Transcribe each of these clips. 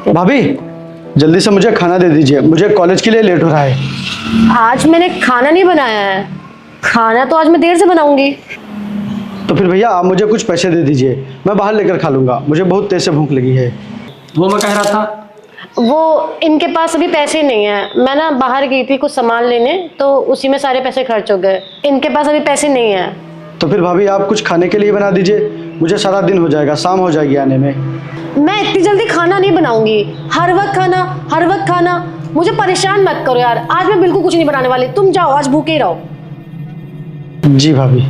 भाभी जल्दी से मुझे खाना दे दीजिए, मुझे कॉलेज के लिए लेट हो रहा है। आज मैंने खाना नहीं बनाया है, खाना तो आज मैं देर से बनाऊंगी। तो फिर भैया आप मुझे कुछ पैसे दे दीजिए, मैं बाहर लेकर खा लूँगा, मुझे बहुत तेज से भूख लगी है। वो मैं कह रहा था, वो इनके पास अभी पैसे नहीं है। मैं ना बाहर गई थी कुछ सामान लेने, तो उसी में सारे पैसे खर्च हो गए। इनके पास अभी पैसे नहीं है। तो फिर भाभी आप कुछ खाने के लिए बना दीजिए, मुझे सारा दिन हो जाएगा, शाम हो जाएगी आने में। मैं इतनी जल्दी खाना नहीं बनाऊंगी। हर वक्त खाना, हर वक्त खाना, मुझे परेशान मत करो यार। आज मैं बिल्कुल कुछ नहीं बनाने वाली, तुम जाओ, आज भूखे ही रहो। जी भाभी।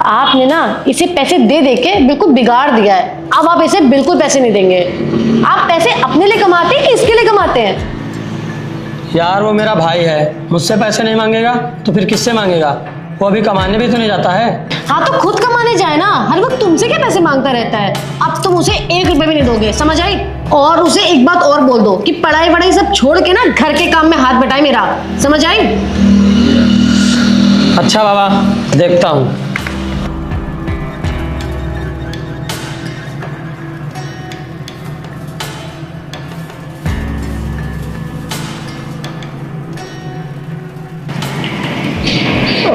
आपने ना इसे पैसे दे दे के बिल्कुल बिगाड़ दिया है। अब आप इसे बिल्कुल पैसे नहीं देंगे। आप पैसे अपने लिए कमाते हैं कि इसके लिए कमाते हैं? यार वो मेरा भाई है, मुझसे पैसे नहीं मांगेगा तो फिर किससे मांगेगा? वो अभी कमाने भी तो नहीं जाता है। हाँ तो खुद कमाने जाए ना, हर वक्त तुमसे क्या पैसे मांगता रहता है। अब तुम उसे 1 रुपए भी नहीं दोगे, समझ आई? और उसे एक बात और बोल दो कि पढ़ाई वढ़ाई सब छोड़ के ना घर के काम में हाथ बटाए मेरा, समझ आई? अच्छा बाबा, देखता हूँ।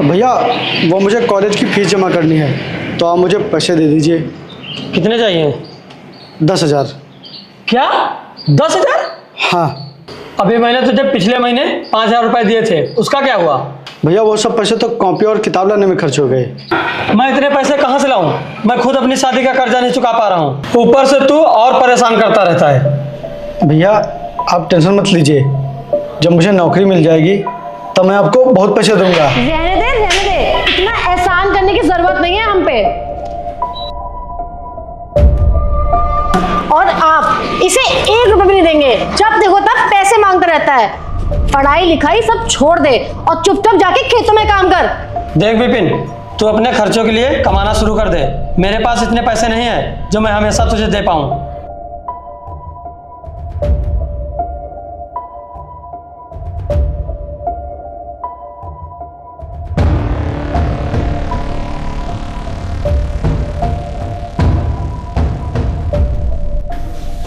भैया वो मुझे कॉलेज की फीस जमा करनी है, तो आप मुझे पैसे दे दीजिए। कितने चाहिए? 10,000। क्या 10,000? हाँ अभी मैंने तुझे पिछले महीने 5,000 रुपए दिए थे, उसका क्या हुआ? भैया वो सब पैसे तो कॉपी और किताब लाने में खर्च हो गए। मैं इतने पैसे कहाँ से लाऊं? मैं खुद अपनी शादी का कर्जा नहीं चुका पा रहा हूँ, ऊपर से तू और परेशान करता रहता है। भैया आप टेंशन मत लीजिए, जब मुझे नौकरी मिल जाएगी तो मैं आपको बहुत पैसे दूंगा। रहने दे, इतना एहसान करने की जरूरत नहीं है हम पे। और आप इसे 1 रुपए भी नहीं देंगे, जब देखो तब पैसे मांगता रहता है। पढ़ाई लिखाई सब छोड़ दे और चुपचाप जाके खेतों में काम कर। देख विपिन, तू अपने खर्चों के लिए कमाना शुरू कर दे। मेरे पास इतने पैसे नहीं है जो मैं हमेशा तुझे दे पाऊं।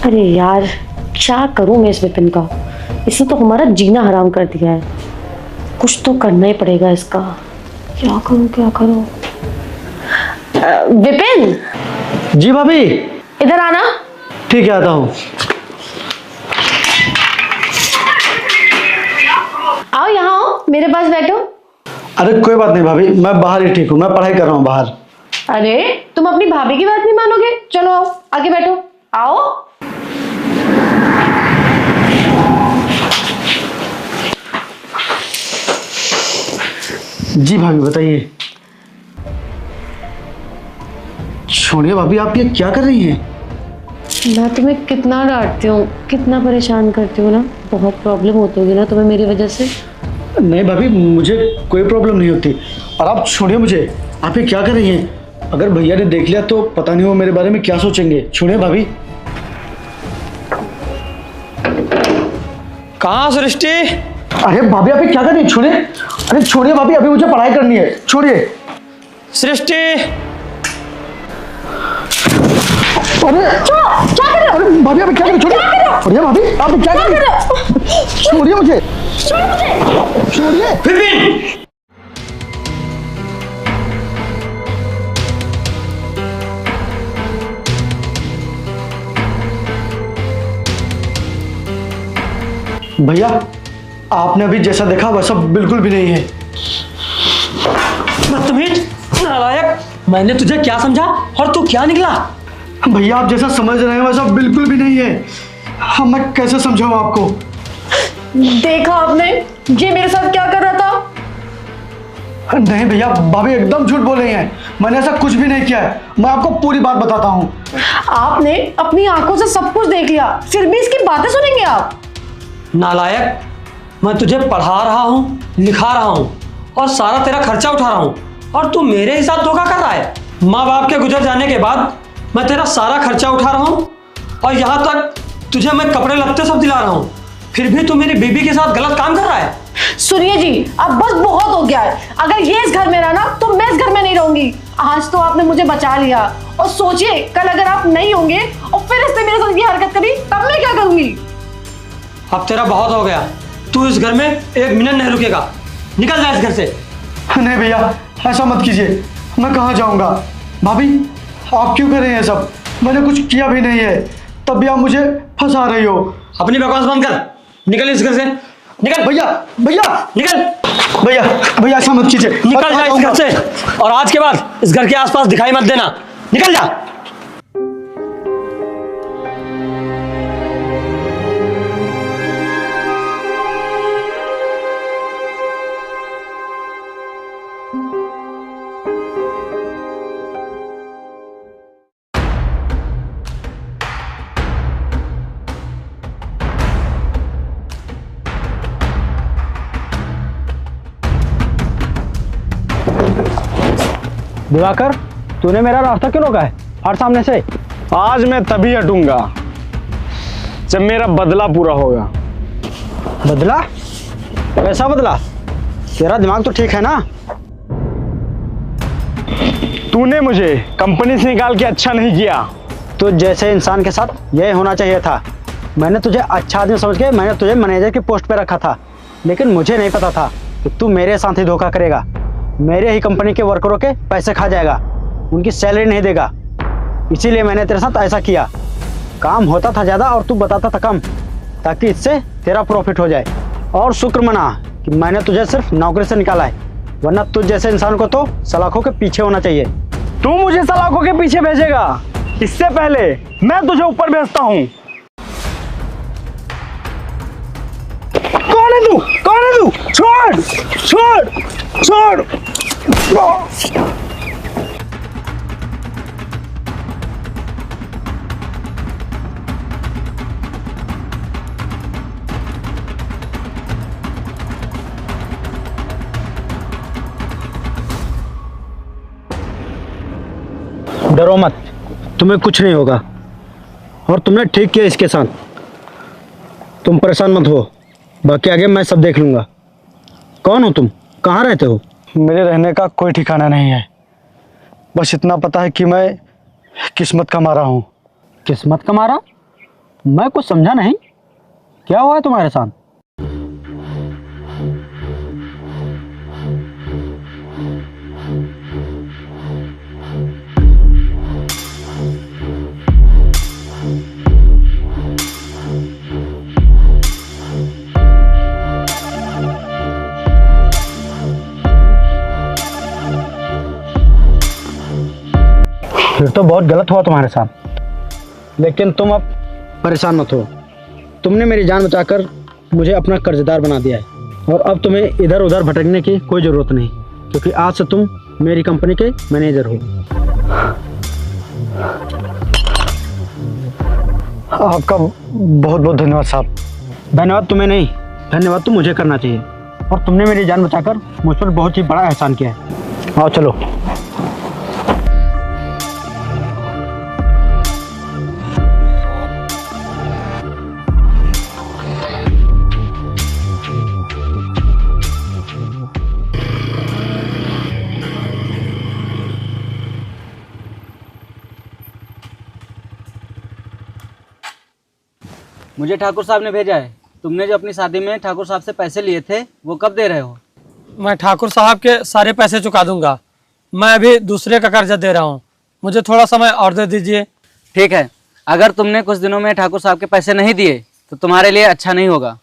अरे यार क्या करूं मैं इस विपिन का, इसने तो हमारा जीना हराम कर दिया है। कुछ तो करना ही पड़ेगा इसका। क्या करूं क्या करूं? विपिन। जी भाभी। इधर आना। ठीक है आता हूँ। आओ यहाँ आओ, मेरे पास बैठो। अरे कोई बात नहीं भाभी, मैं बाहर ही ठीक हूँ, मैं पढ़ाई कर रहा हूँ बाहर। अरे तुम अपनी भाभी की बात नहीं मानोगे? चलो आओ आगे बैठो, आओ। जी भाभी बताइए। छोड़िए भाभी, आप ये क्या कर रही हैं? मैं तुम्हें कितना डांटती हूँ, कितना परेशान करती हूँ ना। बहुत प्रॉब्लम होती होगी ना तुम्हें मेरी वजह से। नहीं भाभी, मुझे कोई प्रॉब्लम नहीं होती। और आप छोड़िए मुझे, आप ये क्या कर रही हैं? अगर भैया ने देख लिया तो पता नहीं वो मेरे बारे में क्या सोचेंगे। छोड़िए भाभी। कहाँ सृष्टि? अरे भाभी आप ये क्या कर रही हैं? छोड़िए। अरे छोड़िए भाभी, अभी मुझे पढ़ाई करनी है, छोड़िए। सृष्टि अरे क्या कर रहे हो? अरे भाभी आप क्या कर रहे हो? छोड़िए। छोड़िए भाभी, आप क्या कर रहे हो? छोड़िए मुझे, छोड़िए। विपिन, भैया आपने अभी जैसा देखा वैसा बिल्कुल भी नहीं है। बदतमीज, नालायक, मैंने तुझे क्या समझा और तू क्या निकला? भैया आप जैसा समझ रहे हैं वैसा बिल्कुल भी नहीं है। हाँ मैं कैसे समझाऊं आपको? देखा आपने ये मेरे साथ क्या कर रहा था? नहीं भैया, भाभी एकदम झूठ बोल रही हैं, मैंने ऐसा कुछ भी नहीं किया है। मैं आपको पूरी बात बताता हूँ। आपने अपनी आंखों से सब कुछ देख लिया, फिर भी इसकी बातें सुनेंगे आप? नालायक, मैं तुझे पढ़ा रहा हूँ, लिखा रहा हूँ और सारा तेरा खर्चा उठा रहा हूँ और तू मेरे ही साथ धोखा कर रहा है। माँ बाप के गुजर जाने के बाद मैं तेरा सारा खर्चा उठा रहा हूँ और यहाँ तक तुझे मैं कपड़े लत्ते सब दिला रहा हूँ, फिर भी तू मेरी बीबी के साथ गलत काम कर रहा है। सुनिए जी, अब बस बहुत हो गया है। अगर ये इस घर में रहा ना तो मैं इस घर में नहीं रहूंगी। आज तो आपने मुझे बचा लिया, और सोचिए कल अगर आप नहीं होंगे और फिर इसने मेरे साथ ये हरकत करी तब मैं क्या करूंगी। अब तेरा बहुत हो गया, तू इस घर में 1 मिनट नहीं रुकेगा, निकल जा इस घर से। नहीं भैया, ऐसा मत कीजिए, मैं कहाँ जाऊँगा। भाभी आप क्यों कर रहे हैं सब, मैंने कुछ किया भी नहीं है, तब भी आप मुझे फंसा रही हो। अपनी बकवास बंद कर, निकल इस घर से, निकल भैया भैया निकल, भैया भैया ऐसा मत कीजिए, निकल जा इस घर से, और आज के बाद इस घर के आसपास दिखाई मत देना, निकल जा। दिवाकर, तूने मेरा रास्ता क्यों रोका है हर सामने से? आज मैं तभी हटूंगा जब मेरा बदला पूरा होगा। बदला? कैसा बदला? तेरा दिमाग तो ठीक है ना? तूने मुझे कंपनी से निकाल के अच्छा नहीं किया। तो जैसे इंसान के साथ यही होना चाहिए था। मैंने तुझे अच्छा आदमी समझ के मैंने तुझे मैनेजर की पोस्ट पे रखा था, लेकिन मुझे नहीं पता था कि तू मेरे साथ ही धोखा करेगा, मेरे ही कंपनी के वर्करों के पैसे खा जाएगा, उनकी सैलरी नहीं देगा। इसीलिए मैंने तेरे साथ ऐसा किया। काम होता था ज़्यादा और तू बताता था कम, ताकि इससे तेरा प्रॉफिट हो जाए। और शुक्र मना कि मैंने तुझे सिर्फ नौकरी से निकाला है, वरना तुझ जैसे इंसान को तो सलाखों के पीछे होना चाहिए। तू मुझे सलाखों के पीछे भेजेगा, इससे पहले मैं तुझे ऊपर भेजता हूँ। कौन है तू? कौन है तू? छोड़ छोड़ छोड़। डरो मत, तुम्हें कुछ नहीं होगा, और तुमने ठीक किया इसके साथ। तुम परेशान मत हो, बाकी आगे मैं सब देख लूँगा। कौन हो तुम? कहाँ रहते हो? मेरे रहने का कोई ठिकाना नहीं है, बस इतना पता है कि मैं किस्मत का मारा हूँ। किस्मत का मारा? मैं कुछ समझा नहीं, क्या हुआ है तुम्हारे साथ? फिर तो बहुत गलत हुआ तुम्हारे साथ, लेकिन तुम अब परेशान मत हो। तुमने मेरी जान बचाकर मुझे अपना कर्जदार बना दिया है, और अब तुम्हें इधर उधर भटकने की कोई ज़रूरत नहीं, क्योंकि आज से तुम मेरी कंपनी के मैनेजर हो। आपका बहुत बहुत धन्यवाद साहब। धन्यवाद तुम्हें नहीं, धन्यवाद तो मुझे करना चाहिए, और तुमने मेरी जान बचाकर मुझ पर बहुत ही बड़ा एहसान किया है। आओ चलो। मुझे ठाकुर साहब ने भेजा है। तुमने जो अपनी शादी में ठाकुर साहब से पैसे लिए थे वो कब दे रहे हो? मैं ठाकुर साहब के सारे पैसे चुका दूंगा। मैं अभी दूसरे का कर्जा दे रहा हूँ, मुझे थोड़ा समय और दे दीजिए। ठीक है, अगर तुमने कुछ दिनों में ठाकुर साहब के पैसे नहीं दिए तो तुम्हारे लिए अच्छा नहीं होगा।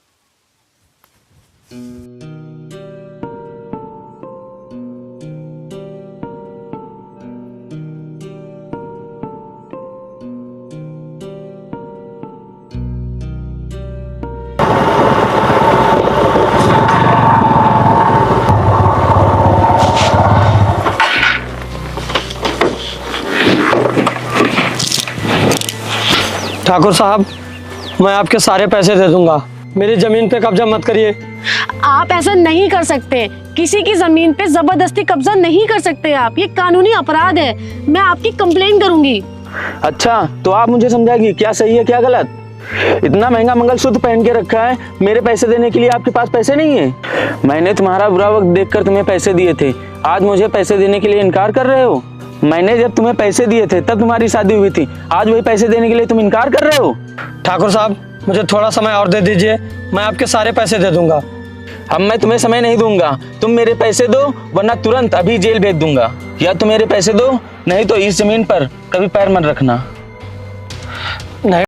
ठाकुर साहब, मैं आपके सारे पैसे दे दूंगा, मेरी जमीन पे कब्जा मत करिए। आप ऐसा नहीं कर सकते, किसी की जमीन पे जबरदस्ती कब्जा नहीं कर सकते आप, ये कानूनी अपराध है। मैं आपकी कंप्लेन करूंगी। अच्छा, तो आप मुझे समझाएगी क्या सही है क्या गलत? इतना महंगा मंगलसूत्र पहन के रखा है, मेरे पैसे देने के लिए आपके पास पैसे नहीं है? मैंने तुम्हारा बुरा वक्त देखकर तुम्हें पैसे दिए थे, आज मुझे पैसे देने के लिए इनकार कर रहे हो? मैंने जब तुम्हें पैसे दिए थे तब तुम्हारी शादी हुई थी, आज वही पैसे देने के लिए तुम इनकार कर रहे हो? ठाकुर साहब, मुझे थोड़ा समय और दे दीजिए, मैं आपके सारे पैसे दे दूंगा। अब मैं तुम्हें समय नहीं दूंगा, तुम मेरे पैसे दो वरना तुरंत अभी जेल भेज दूंगा। या तुम मेरे पैसे दो, नहीं तो इस जमीन पर कभी पैर मत रखना। नहीं